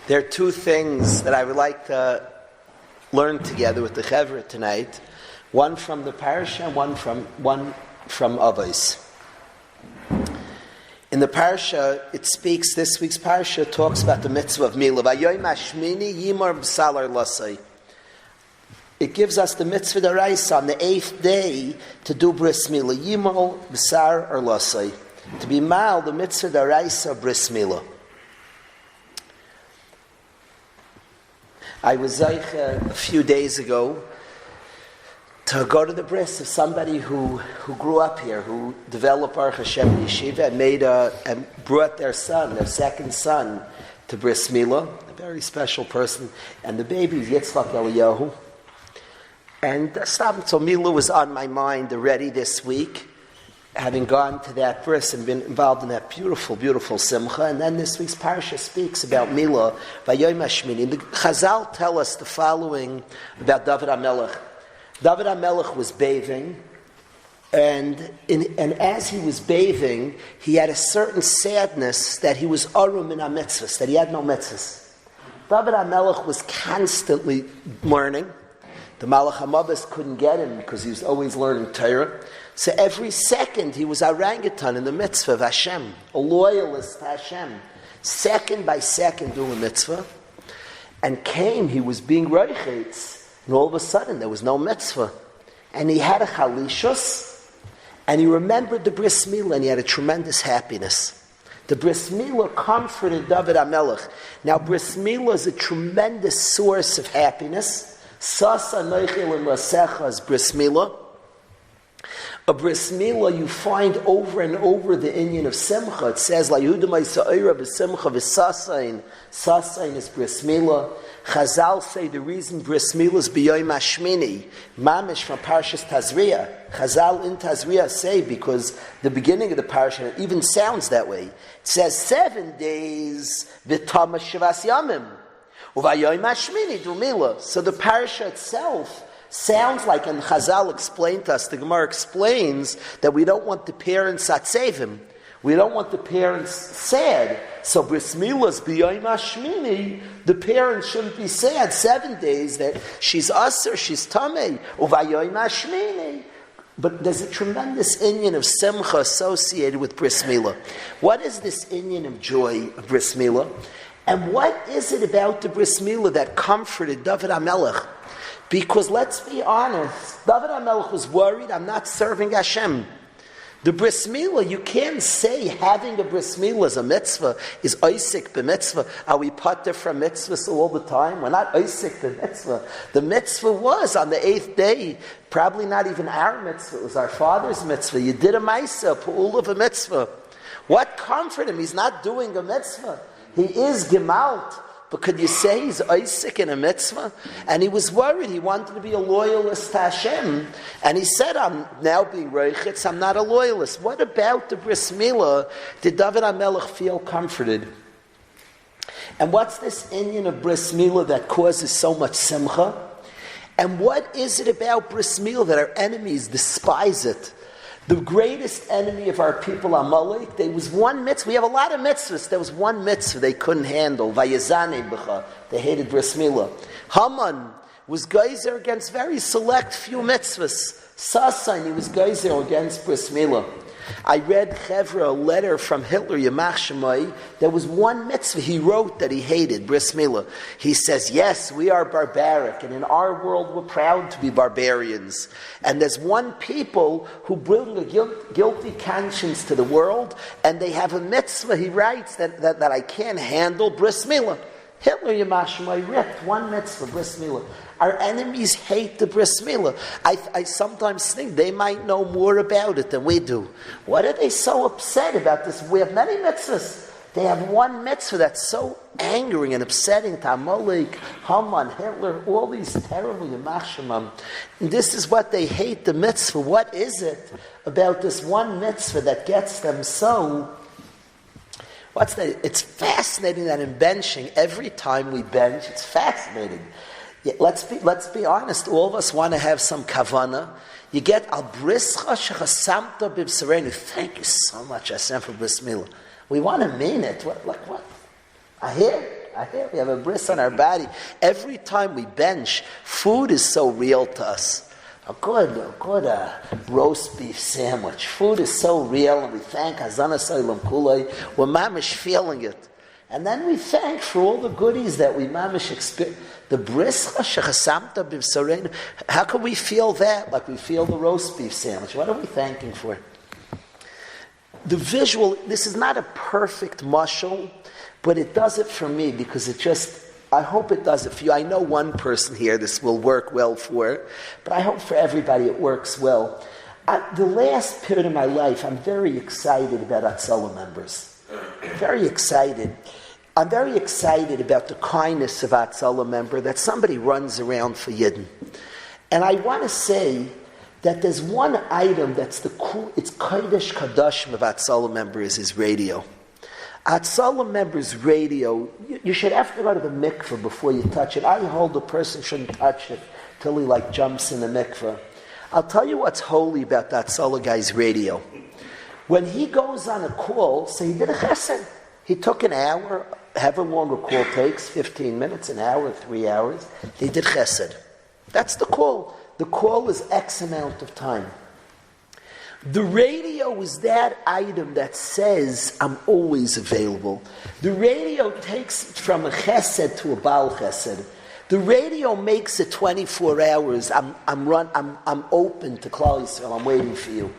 There are two things that I would like to learn together with the Chevra tonight. One from the Parsha and one from Avos. In the Parsha, it speaks, this week's Parsha talks about the mitzvah of Milah. Vayoyim hashmini yimar b'salar lasai. It gives us the mitzvah d'oraisa on the 8th day to do bris milah. Yimar b'sar or lasai. To be mal, the mitzvah d'oraisa bris milah. I was a few days ago to go to the Bris of somebody who grew up here, who developed Baruch Hashem Yeshiva and brought their son, their second son, to Bris Milah, a very special person, and the baby is Yitzchak Eliyahu. And so Milah was on my mind already this week, having gone to that Bris and been involved in that beautiful, beautiful simcha. And then this week's parsha speaks about Milah, Vayoyim hashmini. The Chazal tell us the following about David HaMelech. David HaMelech was bathing, and as he was bathing, he had a certain sadness that he was arum in ha-mitzvahs, that he had no mitzvahs. David HaMelech was constantly learning. The Malach HaMabas couldn't get him because he was always learning Torah. So every second he was orangutan in the mitzvah of Hashem, a loyalist to Hashem, second by second doing the mitzvah. And he was being roichetz, and all of a sudden there was no mitzvah. And he had a chalishus, and he remembered the Bris Milah, and he had a tremendous happiness. The Bris Milah comforted David HaMelech. Now Bris Milah is a tremendous source of happiness. Sasa noichel and lasecha is Bris Milah. A Bris Milah you find over and over the inyan of Simcha. It says, La Yehuda Ma'isa'ira b'Simcha v'Sasain. Sasain is Bris Milah. Chazal say the reason Bris Milah is B'yoyim hashmini, Mamish from Parshas Tazria. Chazal in Tazria say, because the beginning of the Parsha even sounds that way. It says 7 days v'tama shivas yamim. Uvayoyim hashmini do Milah. So the Parsha itself sounds like, and Chazal explained to us, the Gemara explains that we don't want the parents atzevim. We don't want the parents sad. So Bris Milah's b'yoyim hashmini, the parents shouldn't be sad 7 days that she's aser, she's tamei, uvayoyim hashmini. But there's a tremendous inyan of simcha associated with Bris Milah. What is this inyan of joy of Bris Milah? And what is it about the Bris Milah that comforted David HaMelech? Because let's be honest, David HaMelech was worried, I'm not serving Hashem. The Bris Milah, you can't say having a Bris Milah as a mitzvah is oisik b'mitzvah. Are we pater from mitzvahs all the time? We're not oisik b'mitzvah. The mitzvah was on the 8th day, probably not even our mitzvah, it was our father's mitzvah. You did a maisa, pa'ul of a mitzvah. What comfort him? He's not doing a mitzvah. He is gemalt. But could you say he's Isaac in a mitzvah? And he was worried. He wanted to be a loyalist to Hashem. And he said, I'm now being roichetz, I'm not a loyalist. What about the Bris Milah did David HaMelech feel comforted? And what's this inyan of Bris Milah that causes so much simcha? And what is it about Bris Milah that our enemies despise it? The greatest enemy of our people, Amalek, there was one mitzvah. We have a lot of mitzvahs. There was one mitzvah they couldn't handle. Vayezane b'cha. They hated Bris Milah. Haman was geyser against very select few mitzvahs. Sasan, he was geyser against Bris Milah. I read Chevra, a letter from Hitler, Yamach Shemai. There was one mitzvah he wrote that he hated, Bris Milah. He says, yes, we are barbaric, and in our world we're proud to be barbarians. And there's one people who bring a guilty conscience to the world, and they have a mitzvah, he writes, that I can't handle, Bris Milah. Hitler, Yamach Shemai, ripped one mitzvah, Bris Milah. Our enemies hate the Bris Milah. I sometimes think they might know more about it than we do. What are they so upset about this? We have many mitzvahs. They have one mitzvah that's so angering and upsetting to Amalek, Haman, Hitler, all these terrible Yamach Shemam. And this is what they hate, the mitzvah. What is it about this one mitzvah that gets them so... What's that? It's fascinating that in benching, every time we bench, it's fascinating. Yeah, let's be honest. All of us want to have some kavana. You get al brischa shechasamta b'b'sarenu. Thank you so much, Hashem, for Bris Milah. We want to mean it. What? I hear. We have a bris on our body. Every time we bench, food is so real to us. A good roast beef sandwich. Food is so real, and we thank Hazana Soilam Kulai. We're mamish feeling it. And then we thank for all the goodies that we mamish experience. The bris, how can we feel that like we feel the roast beef sandwich? What are we thanking for? The visual, this is not a perfect mashal, but it does it for me because it just, I hope it does it for you. I know one person here this will work well for, but I hope for everybody it works well. The last period of my life, I'm very excited about Hatzalah members. Very excited. I'm very excited about the kindness of Hatzalah member, that somebody runs around for Yidden. And I want to say that there's one item that's it's Kodesh Kadashim of Hatzalah member is his radio. Hatzalah member's radio, you should have to go to the mikveh before you touch it. I hold the person shouldn't touch it till he jumps in the mikveh. I'll tell you what's holy about that Hatzalah guy's radio. When he goes on a call, say he did a chesed. He took an hour, however long a call takes, 15 minutes, an hour, 3 hours. He did chesed. That's the call. The call is X amount of time. The radio is that item that says, I'm always available. The radio takes it from a chesed to a Baal chesed. The radio makes it 24 hours. I'm open to Klal Yisrael. I'm waiting for you.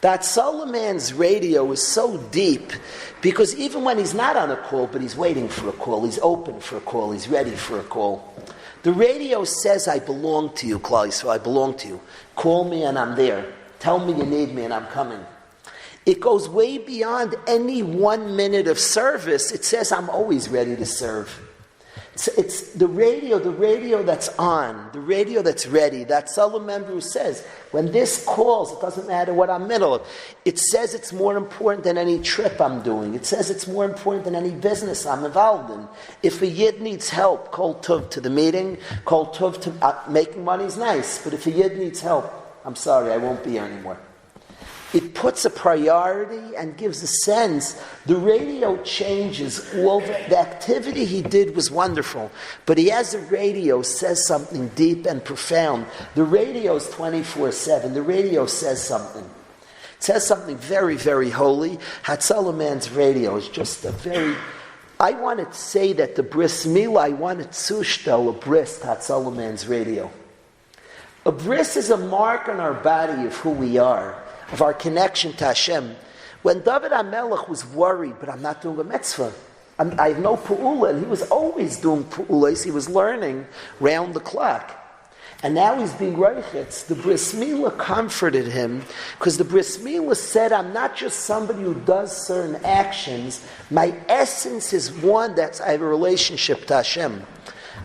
That Solomon's radio is so deep because even when he's not on a call, but he's waiting for a call, he's open for a call, he's ready for a call. The radio says, I belong to you, Klal Yisrael, I belong to you. Call me and I'm there. Tell me you need me and I'm coming. It goes way beyond any 1 minute of service. It says, I'm always ready to serve. It's the radio that's on, the radio that's ready. That Solomon member who says, when this calls, it doesn't matter what I'm middle of. It says it's more important than any trip I'm doing. It says it's more important than any business I'm involved in. If a Yid needs help, kol tov to the meeting, kol tov to making money is nice. But if a Yid needs help, I'm sorry, I won't be here anymore. It puts a priority and gives a sense. The radio changes. All the activity he did was wonderful. But he has a radio, says something deep and profound. The radio is 24/7. The radio says something. It says something very, very holy. Hatzalah man's radio is just a very... I want to say that the Bris Milah, I want to zushtel a Bris Hatzalah man's radio. A Bris is a mark on our body of who we are, of our connection to Hashem. When David HaMelech was worried, but I'm not doing a mitzvah, I have no pu'ula, and he was always doing pu'ulas, he was learning round the clock. And now he's being reichitz. The Bris Milah comforted him, because the Bris Milah said, I'm not just somebody who does certain actions, my essence is one that's, I have a relationship to Hashem.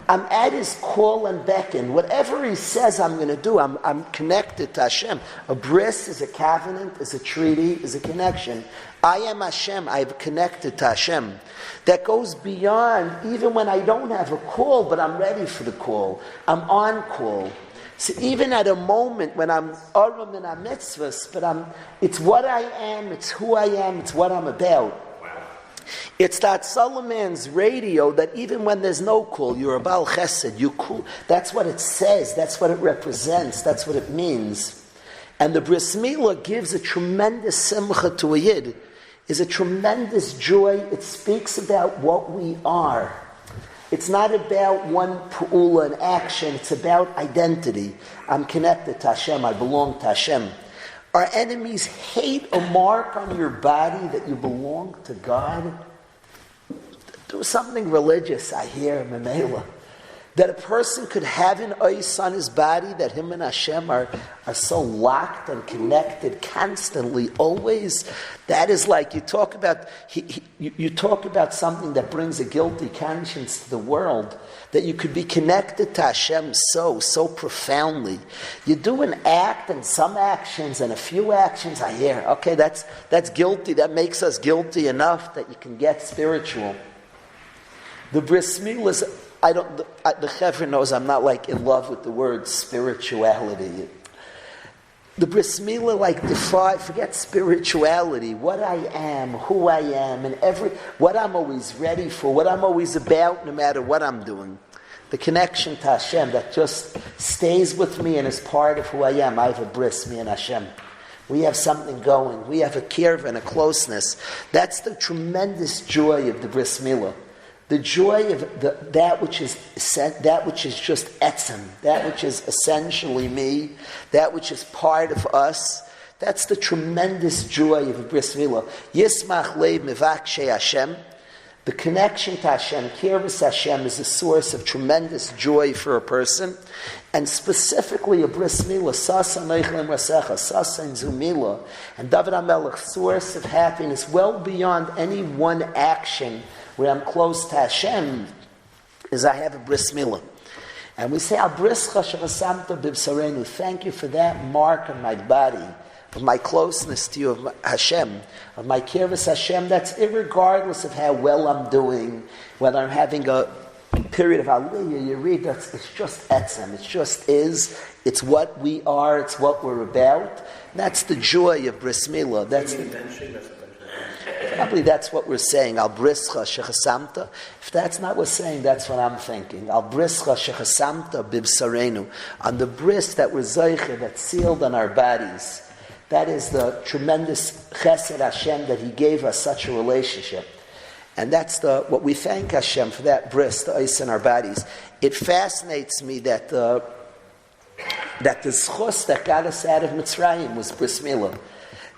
I'm at his call and beckon. Whatever he says I'm going to do, I'm connected to Hashem. A bris is a covenant, is a treaty, is a connection. I am Hashem, I'm connected to Hashem. That goes beyond, even when I don't have a call, but I'm ready for the call. I'm on call. So even at a moment when I'm arum and I'm mitzvahs, but it's what I am, it's who I am, it's what I'm about. It's that Solomon's radio that even when there's no call, you're a Baal Chesed, you cool. That's what it says, that's what it represents, that's what it means. And the Bris Milah gives a tremendous simcha to a Yid, is a tremendous joy. It speaks about what we are. It's not about one pu'ula, an action, it's about identity. I'm connected to Hashem, I belong to Hashem. Our enemies hate a mark on your body that you belong to God. Do something religious, I hear, Metzora. That a person could have an ois on his body, that him and Hashem are so locked and connected constantly, always. That is like, you talk about you talk about something that brings a guilty conscience to the world, that you could be connected to Hashem so profoundly. You do an act and some actions and a few actions, I hear, okay, that's guilty, that makes us guilty enough that you can get spiritual. The Bris Milah is... the Chevra knows I'm not in love with the word spirituality. The Bris Milah forget spirituality, what I am, who I am, and what I'm always ready for, what I'm always about, no matter what I'm doing. The connection to Hashem that just stays with me and is part of who I am. I have a bris, me and Hashem. We have something going. We have a kirva and a closeness. That's the tremendous joy of the Bris Milah. The joy of that which is just etzem, that which is essentially me, that which is part of us. That's the tremendous joy of the Bris Milah. Yismach leiv mivakshe Hashem. The connection to Hashem, kirvus Hashem, is a source of tremendous joy for a person, and specifically a Bris Milah, Sasa Neichlem Rasecha, Sasa and Zumila, and David HaMelech, source of happiness well beyond any one action where I'm close to Hashem, is I have a Bris Milah. And we say, Al Brischa Shechasamta B'Bsarenu, thank you for that mark on my body, of my closeness to you, of Hashem, of my kirvus Hashem. That's irregardless of how well I'm doing, whether I'm having a period of aliyah, you read, it's just etzem, it just is, it's what we are, it's what we're about. That's the joy of Bris Milah. Probably that's what we're saying. Al brischa shechasamta. If that's not what we're saying, that's what I'm thinking. Al brischa shechasamta bibsarenu. On the bris that we're zeicher, that's sealed on our bodies. That is the tremendous chesed Hashem that He gave us such a relationship. And that's what we thank Hashem for, that bris, the ice in our bodies. It fascinates me that the zchus that got us out of Mitzrayim was Bris Milah.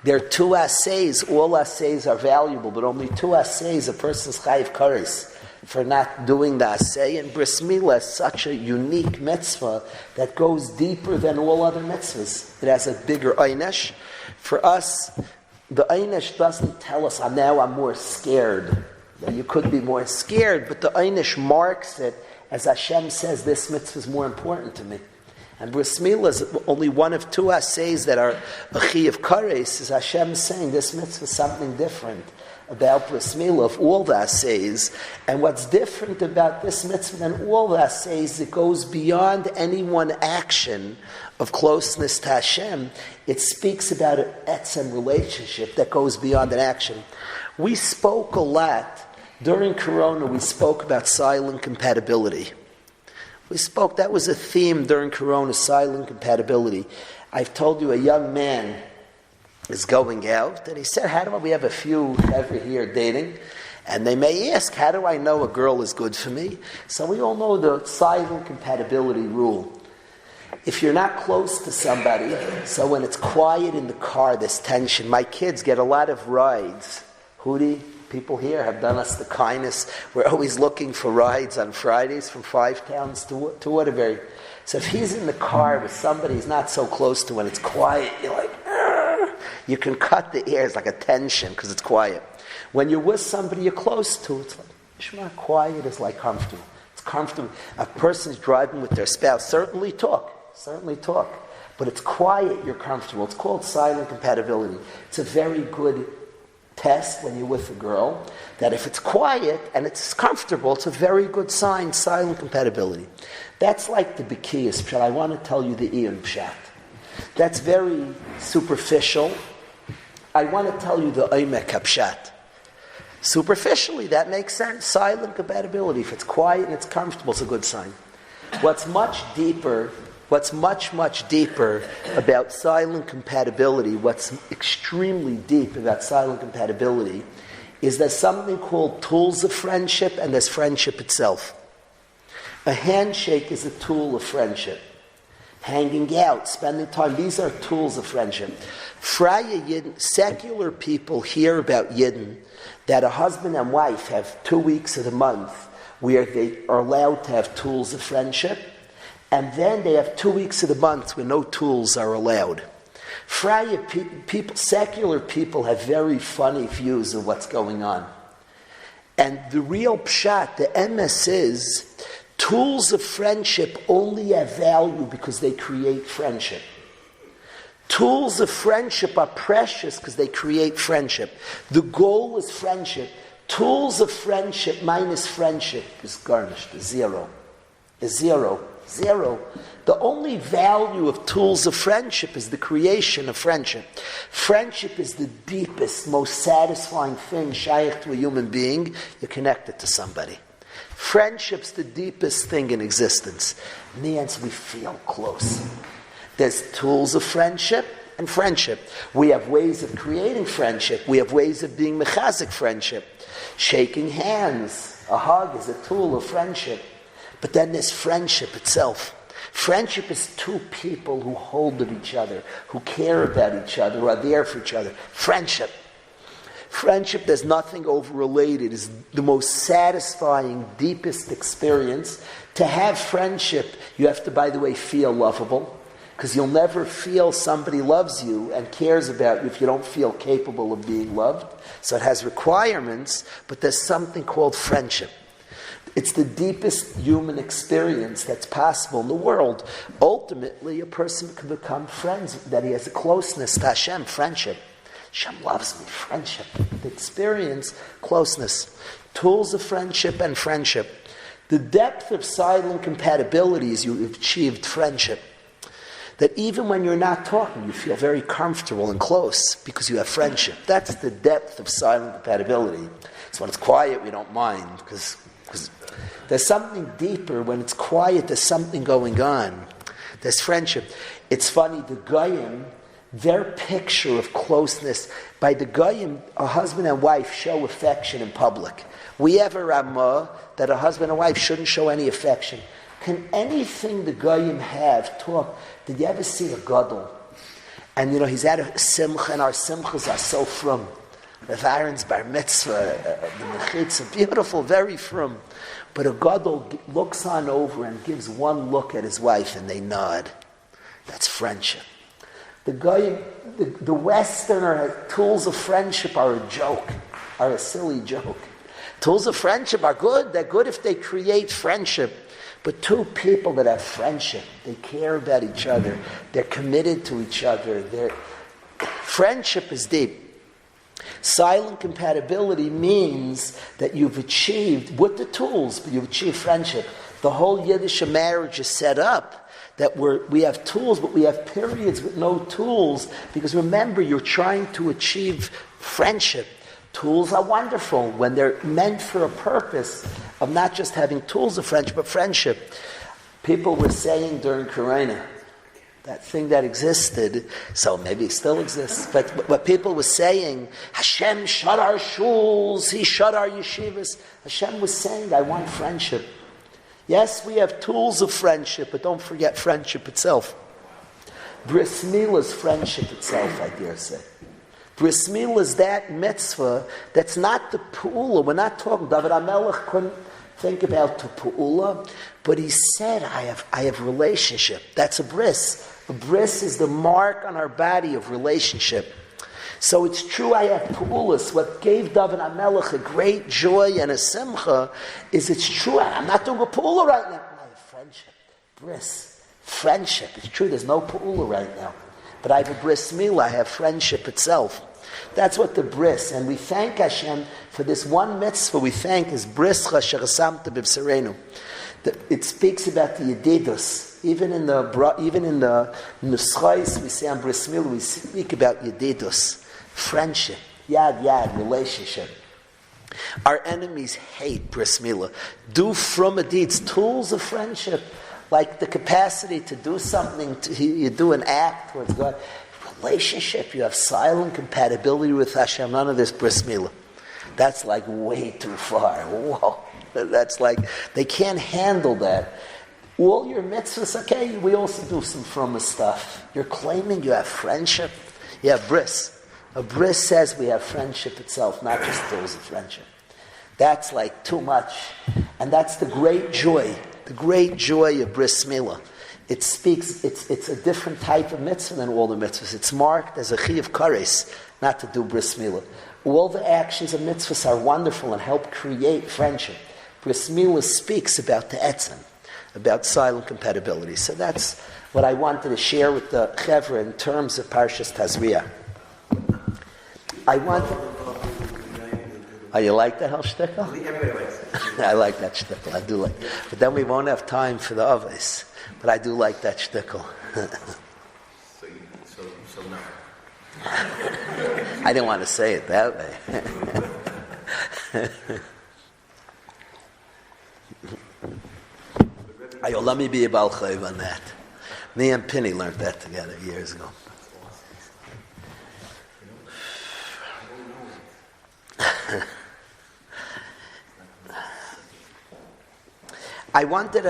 There are two assays. All assays are valuable, but only two assays a person's chayiv kares for not doing the assay. And Bris Milah is such a unique mitzvah that goes deeper than all other mitzvahs. It has a bigger einesh. For us, the einesh doesn't tell us, now I'm more scared. You could be more scared, but the einesh marks it as Hashem says, this mitzvah is more important to me. And Bris Milah is only one of two assays that are a chi of kares, is Hashem saying this mitzvah is something different about Bris Milah of all the assays. And what's different about this mitzvah than all the assays, it goes beyond any one action of closeness to Hashem. It speaks about an etzem relationship that goes beyond an action. We spoke a lot, during Corona, we spoke about silent compatibility. That was a theme during Corona, silent compatibility. I've told you a young man is going out, and he said, we have a few every here dating, and they may ask, how do I know a girl is good for me? So we all know the silent compatibility rule. If you're not close to somebody, so when it's quiet in the car, there's tension. My kids get a lot of rides. Hootie, people here have done us the kindness. We're always looking for rides on Fridays from 5 towns to Waterbury. So if he's in the car with somebody he's not so close to, when it's quiet, you're like, argh! You can cut the air. It's like a tension because it's quiet. When you're with somebody you're close to, it's like, Shema, quiet is like comfortable. It's comfortable. A person's driving with their spouse, certainly talk. But it's quiet, you're comfortable. It's called silent compatibility. It's a very good test when you're with a girl, that if it's quiet and it's comfortable, it's a very good sign, silent compatibility. That's like the Bekiyas Pshat. I want to tell you the Iyun Pshat. That's very superficial. I want to tell you the Oimek Pshat. Superficially, that makes sense. Silent compatibility. If it's quiet and it's comfortable, it's a good sign. What's much deeper about silent compatibility, what's extremely deep about silent compatibility, is there's something called tools of friendship, and there's friendship itself. A handshake is a tool of friendship. Hanging out, spending time, these are tools of friendship. Freie Yidden, secular people hear about Yidden, that a husband and wife have 2 weeks of the month where they are allowed to have tools of friendship, and then they have 2 weeks of the month where no tools are allowed. Freie people, secular people, have very funny views of what's going on. And the real pshat, the emes is, tools of friendship only have value because they create friendship. Tools of friendship are precious because they create friendship. The goal is friendship. Tools of friendship minus friendship is garnished, is zero. Zero. The only value of tools of friendship is the creation of friendship. Friendship is the deepest, most satisfying thing shaykh to a human being. You're connected to somebody. Friendship's the deepest thing in existence. In the end, we feel close. There's tools of friendship and friendship. We have ways of creating friendship. We have ways of being mechazik friendship. Shaking hands, a hug is a tool of friendship. But then there's friendship itself. Friendship is two people who hold of each other, who care about each other, who are there for each other. Friendship. Friendship, there's nothing over-related. Is the most satisfying, deepest experience. To have friendship, you have to, by the way, feel lovable. Because you'll never feel somebody loves you and cares about you if you don't feel capable of being loved. So it has requirements, but there's something called friendship. It's the deepest human experience that's possible in the world. Ultimately, a person can become friends, that he has a closeness to Hashem, friendship. Hashem loves me, friendship. The experience, closeness. Tools of friendship and friendship. The depth of silent compatibility is you've achieved friendship. That even when you're not talking, you feel very comfortable and close because you have friendship. That's the depth of silent compatibility. So when it's quiet, we don't mind because there's something deeper. When it's quiet, there's something going on. There's friendship. It's funny, the Goyim, their picture of closeness, by the Goyim, a husband and wife show affection in public. We have a Ramah that a husband and wife shouldn't show any affection. Can anything the Goyim have talk? Did you ever see a Gadol? And he's at a simcha, and our simchas are so frum. Rav Aaron's bar mitzvah, the mechitza, beautiful, very frum. But a Gadol looks on over and gives one look at his wife, and they nod. That's friendship. The Goyim, the Westerner tools of friendship are a joke, are a silly joke. Tools of friendship are good. They're good if they create friendship. But two people that have friendship, they care about each other, they're committed to each other, friendship is deep. Silent compatibility means that you've achieved, with the tools, but you've achieved friendship. The whole Yiddish marriage is set up that we have tools, but we have periods with no tools, because remember, you're trying to achieve friendship. Tools are wonderful when they're meant for a purpose of not just having tools of friendship, but friendship. People were saying during Corona, that thing that existed, so maybe it still exists, but what people were saying, Hashem shut our shuls, He shut our yeshivas. Hashem was saying, I want friendship. Yes, we have tools of friendship, but don't forget friendship itself. Bris Milah is friendship itself, I dare say. Bris Milah is that mitzvah that's not the pu'ula. We're not talking, David HaMelech couldn't think about the pu'ula, but he said, I have relationship. That's a bris. A bris is the mark on our body of relationship. So it's true I have pu'ulas. What gave David HaMelech a great joy and a simcha is it's true. I'm not doing a pu'ula right now. I have friendship. Bris. Friendship. It's true there's no pu'ula right now. But I have a bris milah. I have friendship itself. That's what the bris. And we thank Hashem for this one mitzvah we thank is bris chashasamta b'b'sarenu. It speaks about the yedidus. Even in the nuschais we say on bris milah, we speak about yedidus. Friendship, yad, relationship. Our enemies hate bris milah. Do from a deeds, tools of friendship, like the capacity to do something, you do an act towards God. Relationship, you have silent compatibility with Hashem, none of this bris milah. That's like way too far. Whoa. That's like, they can't handle that. All your mitzvahs, okay, we also do some from stuff. You're claiming you have friendship. You have bris. A bris says we have friendship itself, not just tools of friendship. That's like too much. And that's the great joy of bris milah. It speaks, it's a different type of mitzvah than all the mitzvahs. It's marked as a chi of kares, not to do bris milah. All the actions of mitzvahs are wonderful and help create friendship. Bris milah speaks about the etzem, about silent compatibility. So that's what I wanted to share with the chevra in terms of Parshas Tazria. I Oh, you like that whole shtickle? Everybody likes it. I like that shtickle. I do like it. But then we won't have time for the others. But I do like that shtickle. So no. I didn't want to say it that way. Let me be a Baal Chayv on that. Me and Penny learned that together years ago. I wanted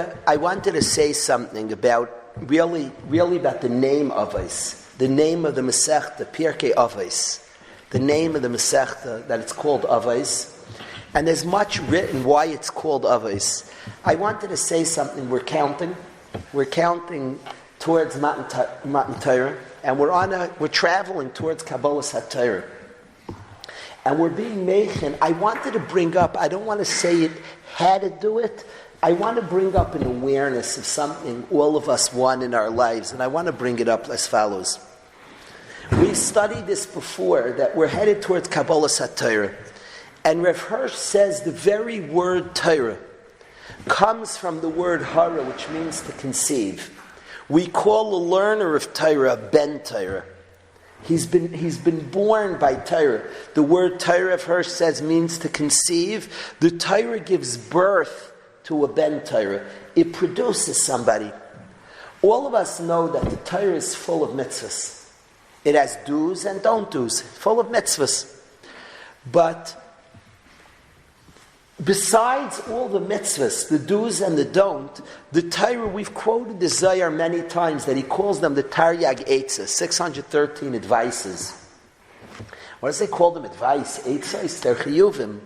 to say something about really about the name Avos, the name of the Masechta, Pirkei Avos, the name of the Masechta, that it's called Avos, and there's much written why it's called Avos. I wanted to say something. We're counting towards Matan Torah, and we're traveling towards Kabbalas HaTorah. And we're being meichen. I wanted to bring up, I don't want to say it, how to do it. I want to bring up an awareness of something all of us want in our lives, and I want to bring it up as follows. We've studied this before, that we're headed towards Kabbalas HaTorah. And Rav Hirsch says the very word Torah comes from the word hara, which means to conceive. We call a learner of Torah Ben Torah. He's been born by Torah. The word Torah, Rav Hirsch says, means to conceive. The Torah gives birth to a Ben Torah. It produces somebody. All of us know that the Torah is full of mitzvahs. It has do's and don't do's, full of mitzvahs. But besides all the mitzvahs, the do's and the don't, the Torah, we've quoted the Zohar many times that he calls them the Taryag Eitzah, 613 advices. What does they call them? Advice, Eitzahs, they're chiyuvim.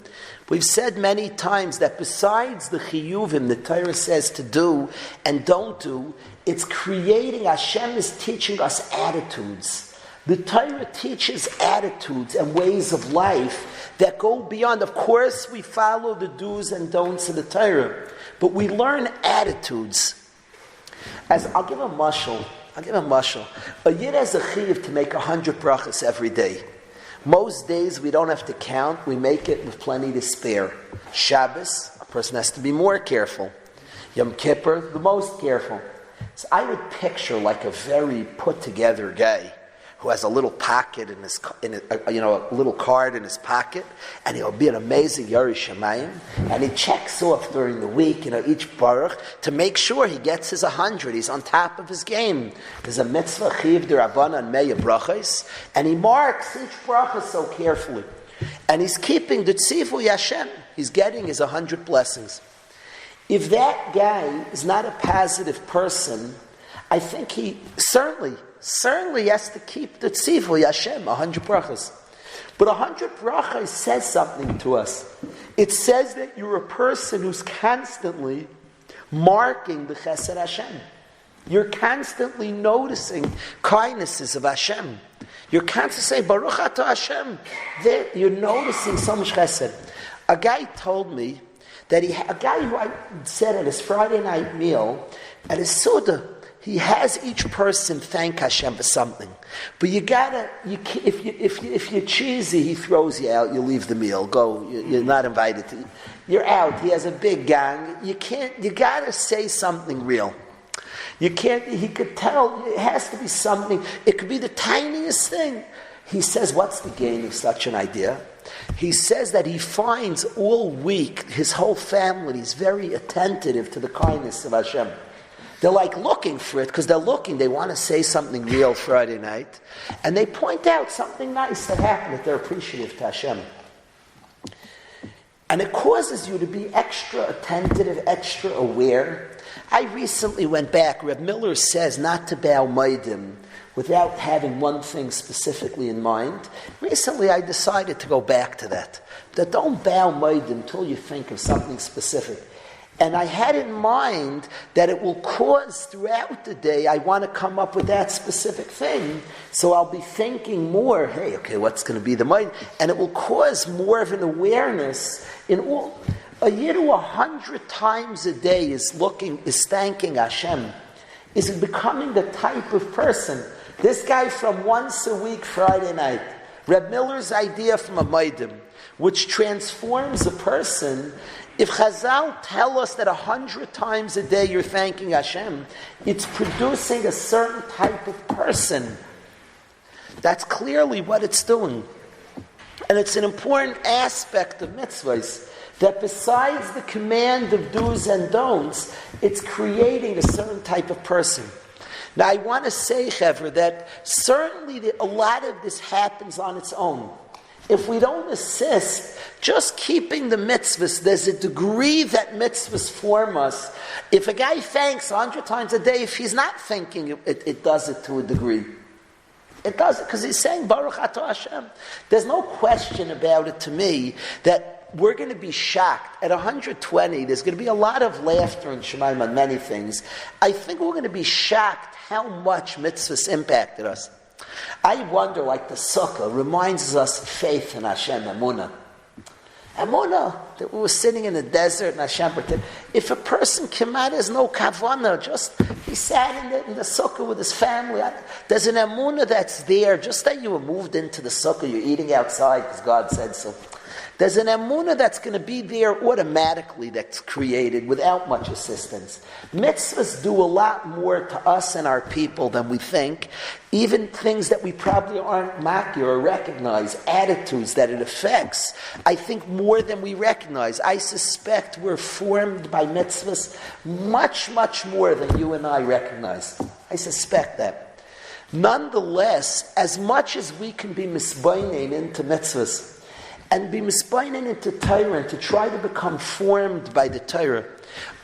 We've said many times that besides the chiyuvim the Torah says to do and don't do, it's creating, Hashem is teaching us attitudes. The Torah teaches attitudes and ways of life that go beyond. Of course, we follow the do's and don'ts of the Torah, but we learn attitudes. I'll give a mashal. A yid has a chiyuv to make 100 brachas every day. Most days we don't have to count. We make it with plenty to spare. Shabbos, a person has to be more careful. Yom Kippur, the most careful. So I would picture like a very put-together guy who has a little pocket a little card in his pocket, and he'll be an amazing Yari Shemayim, and he checks off during the week, each baruch, to make sure he gets his 100. He's on top of his game. There's a mitzvah, chiv d'Rabbanan and meya brachos, and he marks each bracha so carefully. And he's keeping the tzivu Yashem. He's getting his 100 blessings. If that guy is not a positive person, I think he certainly has to keep the tzivu Hashem, 100 brachas. But 100 brachas says something to us. It says that you're a person who's constantly marking the chesed Hashem. You're constantly noticing kindnesses of Hashem. You're constantly saying, Baruch Atah Hashem. You're noticing so much chesed. A guy told me that a guy who I said at his Friday night meal, at his Suda, he has each person thank Hashem for something. But if you're cheesy, he throws you out, you leave the meal, go, you're not invited to, you're out. He has a big gang. You gotta say something real. He could tell, it has to be something, it could be the tiniest thing. He says, what's the gain of such an idea? He says that he finds all week, his whole family is very attentive to the kindness of Hashem. They're like looking for it because they want to say something real Friday night, and they point out something nice that happened that they're appreciative to Hashem. And it causes you to be extra attentive, extra aware. I recently went back. Reb Miller says not to bow maidim without having one thing specifically in mind. Recently I decided to go back to that don't bow maidim until you think of something specific. And I had in mind that it will cause throughout the day, I want to come up with that specific thing. So I'll be thinking more, what's going to be the mind? And it will cause more of an awareness in all. A yid who 100 times a day is thanking Hashem, is becoming the type of person. This guy from once a week, Friday night, Reb Miller's idea from a Maidim, which transforms a person. If Chazal tell us that 100 times a day you're thanking Hashem, it's producing a certain type of person. That's clearly what it's doing. And it's an important aspect of mitzvahs, that besides the command of do's and don'ts, it's creating a certain type of person. Now I want to say, Chevra, that certainly a lot of this happens on its own. If we don't assist, just keeping the mitzvahs, there's a degree that mitzvahs form us. If a guy thanks 100 times a day, if he's not thinking, it does it to a degree. It does it because he's saying Baruch Atah Hashem. There's no question about it to me that we're going to be shocked. At 120, there's going to be a lot of laughter and Shemaim on many things. I think we're going to be shocked how much mitzvahs impacted us. I wonder, like the Sukkah reminds us of faith in Hashem, Emunah. Emunah, that we were sitting in the desert and Hashem protected. If a person came out, there's no kavanah, just he sat in the Sukkah with his family. There's an Emunah that's there, just that you were moved into the Sukkah, you're eating outside because God said so. There's an emunah that's going to be there automatically, that's created without much assistance. Mitzvahs do a lot more to us and our people than we think. Even things that we probably aren't makir or recognize, attitudes that it affects, I think more than we recognize. I suspect we're formed by mitzvahs much, much more than you and I recognize. I suspect that. Nonetheless, as much as we can be misbaining into mitzvahs, and be misbaining into Torah and to try to become formed by the Torah.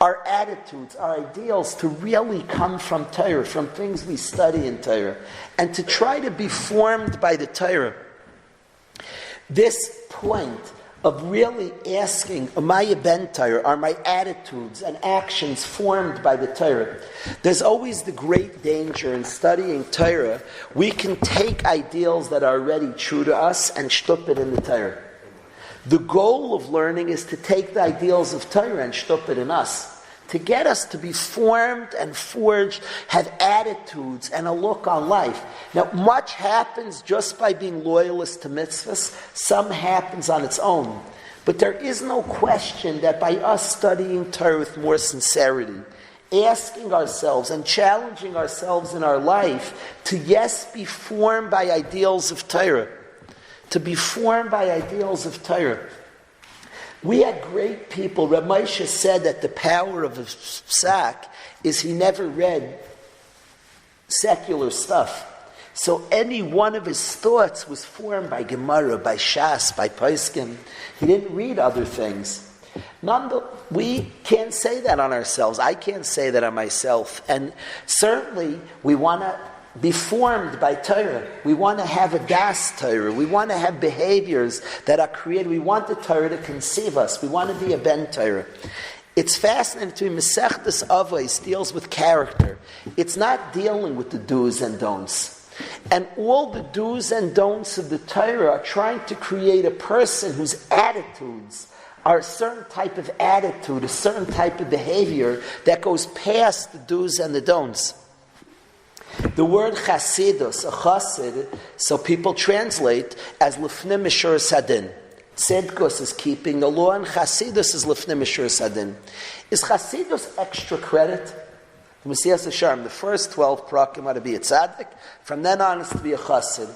Our attitudes, our ideals to really come from Torah, from things we study in Torah, and to try to be formed by the Torah. This point of really asking, am I a ben Torah? Are my attitudes and actions formed by the Torah? There's always the great danger in studying Torah. We can take ideals that are already true to us and shtup it in the Torah. The goal of learning is to take the ideals of Torah and shtup it in us, to get us to be formed and forged, have attitudes and a look on life. Now, much happens just by being loyalist to mitzvahs. Some happens on its own. But there is no question that by us studying Torah with more sincerity, asking ourselves and challenging ourselves in our life to, yes, be formed by ideals of Torah, to be formed by ideals of Torah. We had great people. Rav Moshe said that the power of a psak is he never read secular stuff. So any one of his thoughts was formed by Gemara, by Shas, by Poskim. He didn't read other things. We can't say that on ourselves. I can't say that on myself. And certainly we want to be formed by Torah. We want to have a das Torah. We want to have behaviors that are created. We want the Torah to conceive us. We want to be a ben Torah. It's fascinating to me. Masechtas Avos deals with character. It's not dealing with the do's and don'ts. And all the do's and don'ts of the Torah are trying to create a person whose attitudes are a certain type of attitude, a certain type of behavior that goes past the do's and the don'ts. The word chasidus, a chasid, so people translate as lifnim mishur sadin. Tzedkus is keeping the law, and chasidus is lifnim mishur sadin. Is chasidus extra credit? The Messias Hashem, the first 12 prakim are to be a tzaddik. From then on, it's to be a chasid.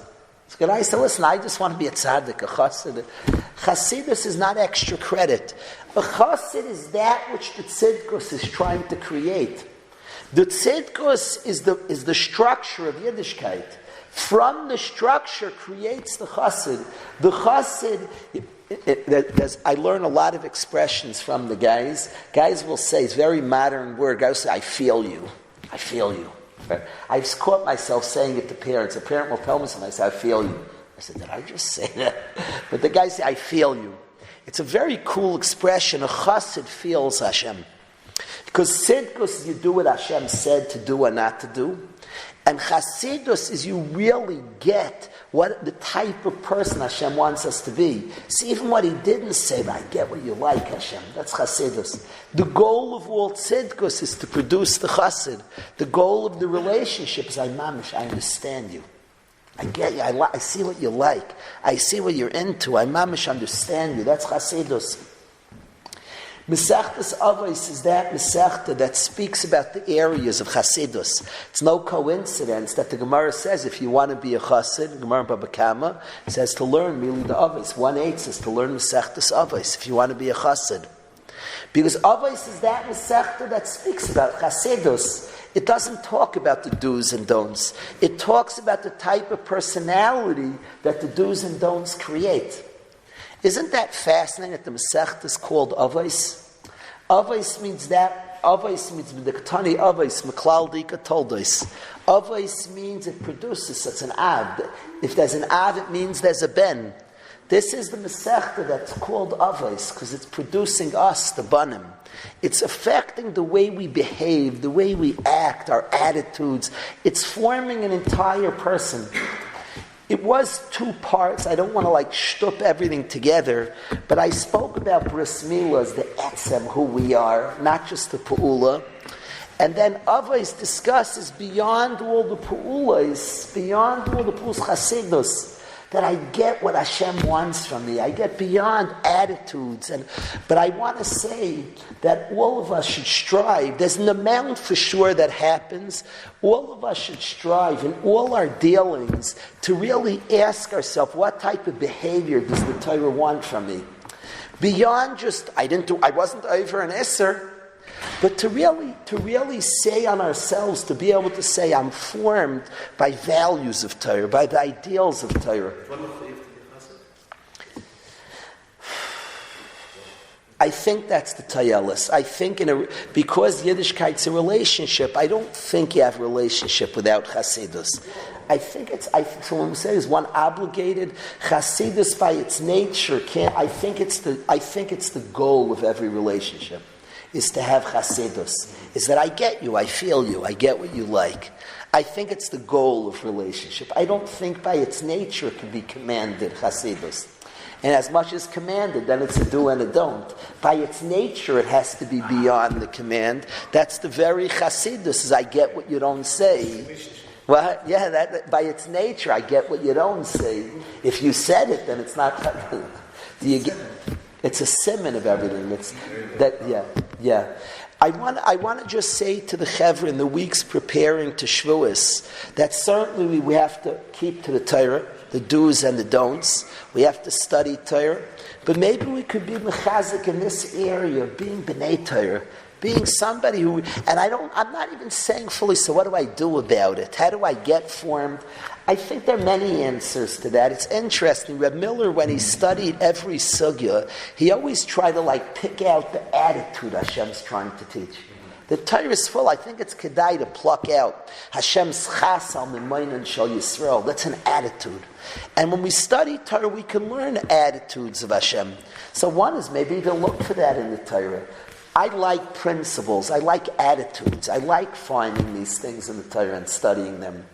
So the guy said, listen, I just want to be a tzaddik, a chasid. Chasidus is not extra credit. A chasid is that which the tzedkus is trying to create. The tzedkus is the structure of Yiddishkeit. From the structure creates the chassid. The chassid, I learn a lot of expressions from the guys. Guys will say, it's a very modern word. Guys will say, I feel you. I feel you. I've caught myself saying it to parents. A parent will tell me something. I say, I feel you. I said, did I just say that? But the guys say, I feel you. It's a very cool expression. A chassid feels Hashem. Because tzedkus, you do what Hashem said to do or not to do. And chasidus is you really get what the type of person Hashem wants us to be. See, even what he didn't say, but I get what you like, Hashem. That's chasidus. The goal of all tzedkus is to produce the chasid. The goal of the relationship is, I understand you. I get you. I see what you like. I see what you're into. I mamish understand you. That's Chasidus. Mesechtas Avos is that Mesechta that speaks about the areas of Chasidus. It's no coincidence that the Gemara says if you want to be a Chassid, the Gemara in Baba Kama says to learn Milah the Avos. 1/8 says to learn Mesechtas Avos if you want to be a Chassid. Because Avos is that Mesechta that speaks about Chasidus. It doesn't talk about the do's and don'ts. It talks about the type of personality that the do's and don'ts create. Isn't that fascinating that the Masechta is called Avos? Avos means that. Avos means the Ketani Avos, Meklal Dika Toldos. Avos means it produces. It's an Av. If there's an Av, it means there's a Ben. This is the Masechta that's called Avos because it's producing us, the Banim. It's affecting the way we behave, the way we act, our attitudes. It's forming an entire person. It was 2 parts. I don't want to shtup everything together, but I spoke about Bris Milah as the etzem, who we are, not just the Pu'ula. And then Avos discusses beyond all the Pu'ulas, beyond all the Pu'ulas Chasidus, that I get what Hashem wants from me. I get beyond attitudes. But I want to say that all of us should strive. There's an amount for sure that happens. All of us should strive in all our dealings to really ask ourselves, what type of behavior does the Torah want from me? Beyond just, I wasn't over an Isser, but to really say on ourselves, to be able to say, I'm formed by values of Torah, by the ideals of Torah. I think that's the Tayelis. I think because Yiddishkeit's a relationship, I don't think you have a relationship without Chasidus. So when we say is one obligated, Chasidus by its nature I think it's the goal of every relationship. Is to have chasidus, is that I get you, I feel you, I get what you like. I think it's the goal of relationship. I don't think by its nature it can be commanded, chasidus. And as much as commanded, then it's a do and a don't. By its nature, it has to be beyond the command. That's the very chasidus, is I get what you don't say. Well, yeah, that by its nature, I get what you don't say. If you said it, then it's not. Do you get? It's a siman of everything. It's that, yeah. I want to just say to the Chevra in the weeks preparing to Shavuos that certainly we have to keep to the Torah, the do's and the don'ts. We have to study Torah, but maybe we could be mechazik in this area of being b'nei Torah, being somebody who. And I'm not even saying fully. So what do I do about it? How do I get formed? I think there are many answers to that. It's interesting. Reb Miller, when he studied every sugya, he always tried to pick out the attitude Hashem's trying to teach. The Torah is full. I think it's kedai to pluck out Hashem's chas al mimaynan shal Yisrael. That's an attitude. And when we study Torah, we can learn attitudes of Hashem. So one is maybe to look for that in the Torah. I like principles. I like attitudes. I like finding these things in the Torah and studying them.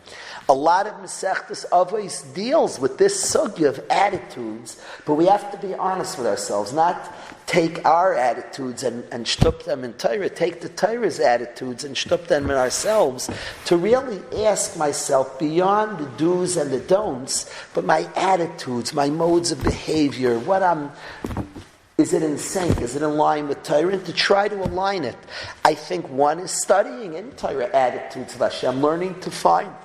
A lot of Masechtas Avos deals with this sugya of attitudes, but we have to be honest with ourselves, not take our attitudes and shtup them in Torah, take the Torah's attitudes and shtup them in ourselves, to really ask myself beyond the do's and the don'ts, but my attitudes, my modes of behavior, is it in sync? Is it in line with Torah? And to try to align it. I think one is studying in Torah attitudes of Hashem, learning to find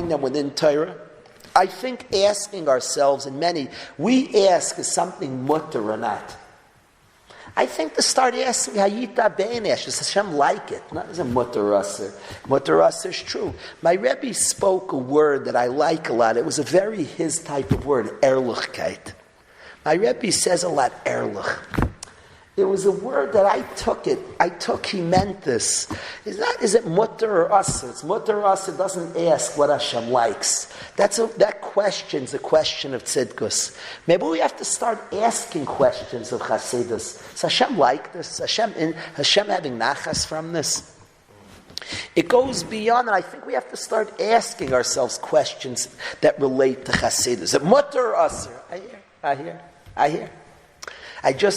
them within Torah. I think asking ourselves, and we ask is something mutter or not. I think to start asking, Hayita Bein, does Hashem like it? Not as a mutter aser. Mutter aser is true. My Rebbe spoke a word that I like a lot. It was a very his type of word, erlichkeit. My Rebbe says a lot, erlich. It was a word that I took he meant this. Is it mutter or aser? It's mutter or aser doesn't ask what Hashem likes. That question's a question of tzidkus. Maybe we have to start asking questions of chasidus. Does Hashem like this? Hashem having nachas from this? It goes beyond, and I think we have to start asking ourselves questions that relate to chasidus. Is it mutter or aser? I hear.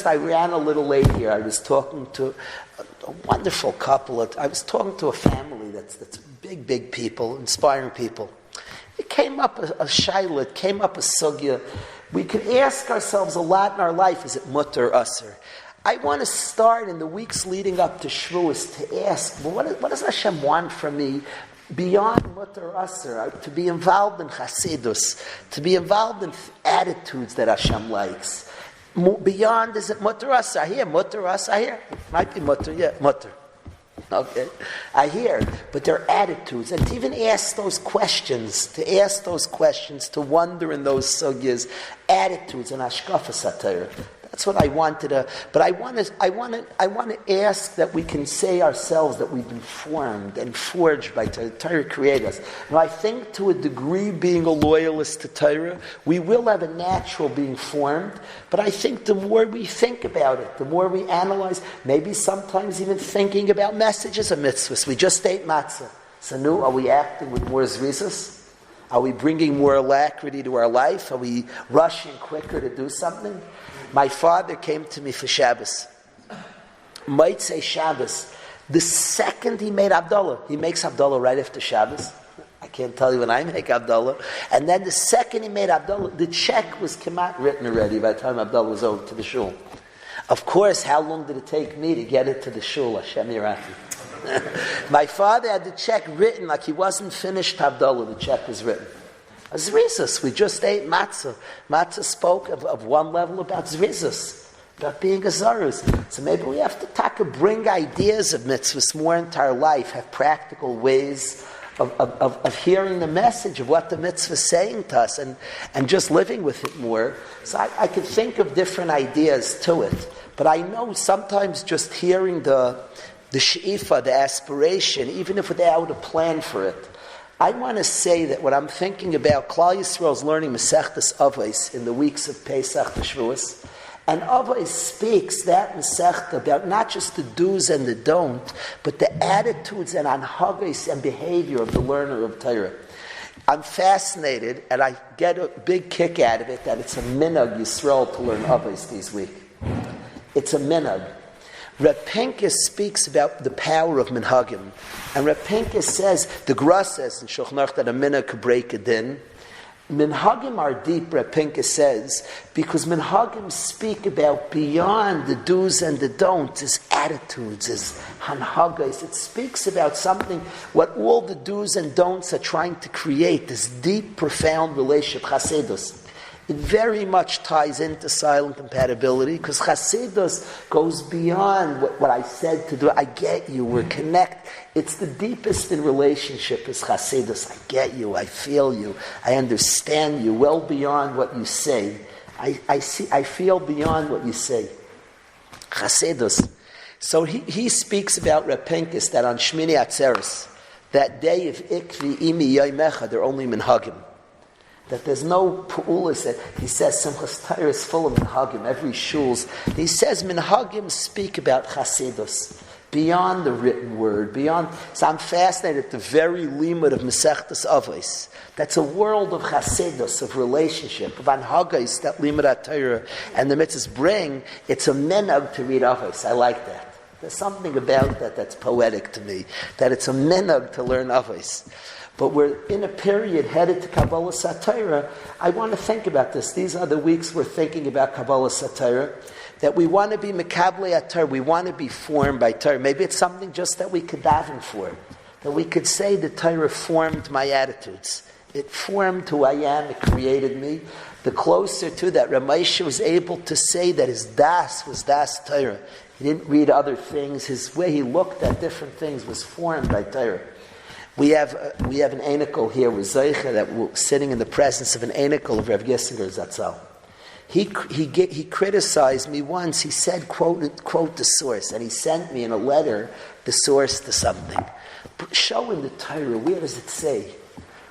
I ran a little late here. I was talking to a wonderful couple. I was talking to a family that's big people, inspiring people. It came up a shaila, it came up a sugya. We could ask ourselves a lot in our life, is it mutter or usser? I want to start in the weeks leading up to Shavuos to ask, well, what does Hashem want from me beyond mutter or usser? To be involved in chasidus, to be involved in attitudes that Hashem likes. Beyond, is it mutter or usser? I hear mutter or usser, I hear. Might be mutter, yeah, mutter. Okay, I hear, but there are attitudes, and to even ask those questions, to wonder in those sugyas, attitudes and hashkafas HaTorah. That's what I wanted to. But I want to ask that we can say ourselves that we've been formed and forged by Torah. Torah created us. Now, I think to a degree, being a loyalist to Torah, we will have a natural being formed. But I think the more we think about it, the more we analyze, maybe sometimes even thinking about messages of mitzvahs. We just ate matzah. So now, are we acting with more zrizas? Are we bringing more alacrity to our life? Are we rushing quicker to do something? My father came to me for Shabbos. Might say Shabbos. The second he made Abdullah, he makes Abdullah right after Shabbos. I can't tell you when I make Abdullah. And then the second he made Abdullah, the check was written already by the time Abdullah was over to the shul. Of course, how long did it take me to get it to the shul? Hashem Yirati. My father had the check written like he wasn't finished Abdullah. The check was written. Zrizas, we just ate matzah. Matzah spoke of one level about zrizas, about being a zarus. So maybe we have to bring ideas of mitzvahs more into our life, have practical ways of hearing the message of what the mitzvah is saying to us and just living with it more. So I could think of different ideas to it. But I know sometimes just hearing the she'ifa, the aspiration, even if without a plan for it, I want to say that what I'm thinking about, Klal Yisrael is learning Masechtas Avos in the weeks of Pesach to Shavuos, and Avos speaks that Masechta about not just the do's and the don't, but the attitudes and anhagos and behavior of the learner of Torah. I'm fascinated, and I get a big kick out of it, that it's a minhag Yisrael to learn Avos this week. It's a minhag. Reb Pincus speaks about the power of minhagim. And Reb Pincus says, the Gra says in Shulchan Aruch that a minhag could break a din. Minhagim are deep, Reb Pincus says, because minhagim speak about beyond the do's and the don'ts, is attitudes, is hanhagas. It speaks about something, what all the do's and don'ts are trying to create, this deep, profound relationship, chasidus. It very much ties into silent compatibility, because Chassidus goes beyond what I said to do. I get you, we're connected. It's the deepest in relationship is Chassidus. I get you, I feel you, I understand you, well beyond what you say. I feel beyond what you say. Chassidus. So he speaks about Reb Pincus that on Shmini Atzeres, that day of Ikvi Imi Yoimecha, they're only minhagim. That there's no pu'ulas. He says Simchas Torah is full of minhagim. Every shul's. He says minhagim speak about chasidus, beyond the written word, beyond. So I'm fascinated at the very limit of Masechtas Avos. That's a world of chasidus, of relationship, of anhagos that limit at Torah and the mitzvahs bring. It's a minhag to read Avos. I like that. There's something about that that's poetic to me. That it's a minhag to learn Avos. But we're in a period headed to Kabbalah Satira. I want to think about this. These are the weeks we're thinking about Kabbalah Satira. That we want to be Mekablei Torah. We want to be formed by Torah. Maybe it's something just that we could daven for. That we could say the Torah formed my attitudes. It formed who I am. It created me. The closer to that, Ramesha was able to say that his das was das Torah. He didn't read other things. His way he looked at different things was formed by Torah. We have an anicle here with Zeicha that we're sitting in the presence of an anicle of Rav Gissinger Zatzal. He criticized me once. He said, quote the source, and he sent me in a letter the source to something. Show in the Torah, where does it say?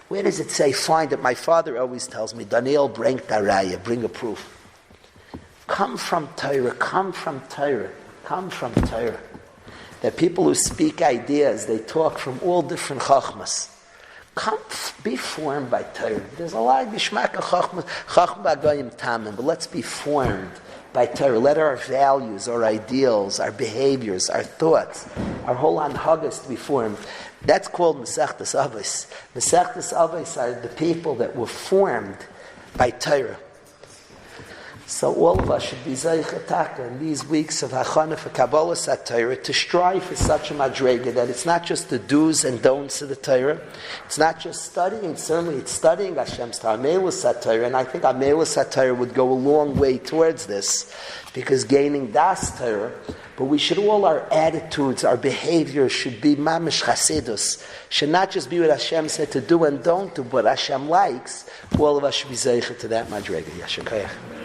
Where does it say? Find it. My father always tells me, Daniel, bring taraya, bring a proof. Come from Torah, come from Torah, come from Torah. That people who speak ideas, they talk from all different chachmas. Come, be formed by Torah. There's a lot of bishmak chachma agayim tamim, but let's be formed by Torah. Let our values, our ideals, our behaviors, our thoughts, our whole anhagas to be formed. That's called Masechtas Avos. Masechtas Avos are the people that were formed by Torah. So all of us should be Zaychataka in these weeks of Hachana for Kabbalah Torah to strive for such a madrega that it's not just the do's and don'ts of the Torah. It's not just studying. Certainly, it's studying Hashem's Torah, Amelis Torah, and I think Amelis Torah would go a long way towards this, because gaining Das Torah. But we should all, our attitudes, our behavior should be mamish chasidus. Should not just be what Hashem said to do and don't do, but Hashem likes. All of us should be zeichet to that madrega. Yashem Kayach.